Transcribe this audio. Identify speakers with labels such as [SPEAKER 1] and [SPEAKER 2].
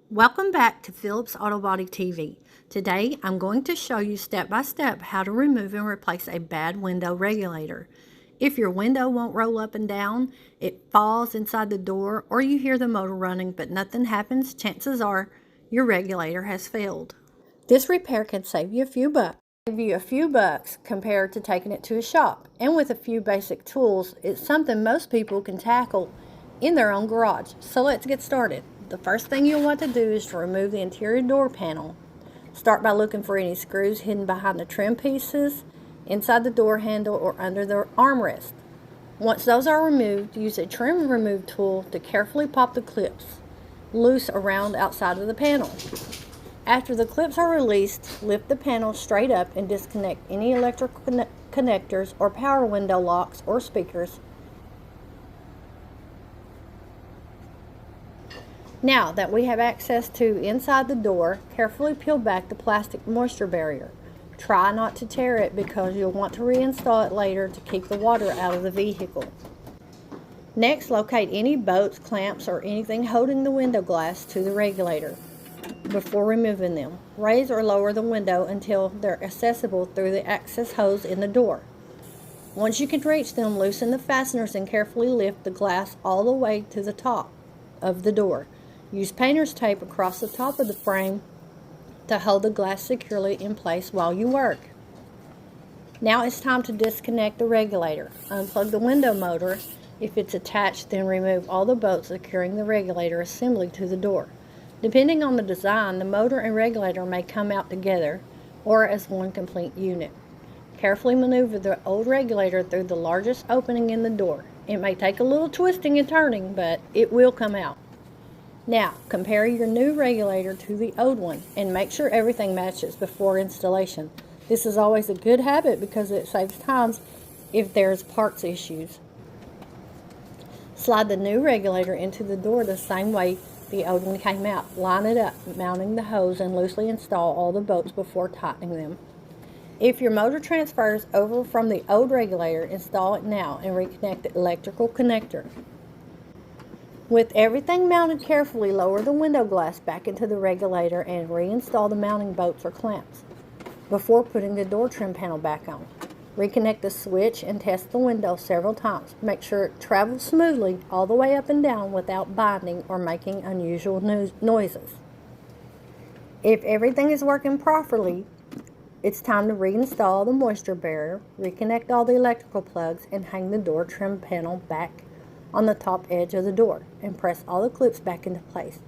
[SPEAKER 1] Welcome back to Philips Auto Body TV. Today I'm going to show you step by step how to remove and replace a bad window regulator. If your window won't roll up and down, it falls inside the door, or you hear the motor running but nothing happens, chances are your regulator has failed. This repair can save you a few bucks compared to taking it to a shop. And with a few basic tools, it's something most people can tackle in their own garage. So let's get started. The first thing you'll want to do is to remove the interior door panel. Start by looking for any screws hidden behind the trim pieces, inside the door handle, or under the armrest. Once those are removed, use a trim remove tool to carefully pop the clips loose around outside of the panel. After the clips are released, lift the panel straight up and disconnect any electrical connectors or power window locks or speakers. Now that we have access to inside the door, carefully peel back the plastic moisture barrier. Try not to tear it because you'll want to reinstall it later to keep the water out of the vehicle. Next, locate any bolts, clamps, or anything holding the window glass to the regulator. Before removing them, raise or lower the window until they're accessible through the access hose in the door. Once you can reach them, loosen the fasteners and carefully lift the glass all the way to the top of the door. Use painter's tape across the top of the frame to hold the glass securely in place while you work. Now it's time to disconnect the regulator. Unplug the window motor. If it's attached, then remove all the bolts securing the regulator assembly to the door. Depending on the design, the motor and regulator may come out together or as one complete unit. Carefully maneuver the old regulator through the largest opening in the door. It may take a little twisting and turning, but it will come out. Now, compare your new regulator to the old one and make sure everything matches before installation. This is always a good habit because it saves time if there's parts issues. Slide the new regulator into the door the same way the old one came out. Line it up, mounting the hose, and loosely install all the bolts before tightening them. If your motor transfers over from the old regulator, install it now and reconnect the electrical connector. With everything mounted carefully, lower the window glass back into the regulator and reinstall the mounting bolts or clamps before putting the door trim panel back on. Reconnect the switch and test the window several times. Make sure it travels smoothly all the way up and down without binding or making unusual noises. If everything is working properly, it's time to reinstall the moisture barrier, reconnect all the electrical plugs, and hang the door trim panel back on the top edge of the door and press all the clips back into place.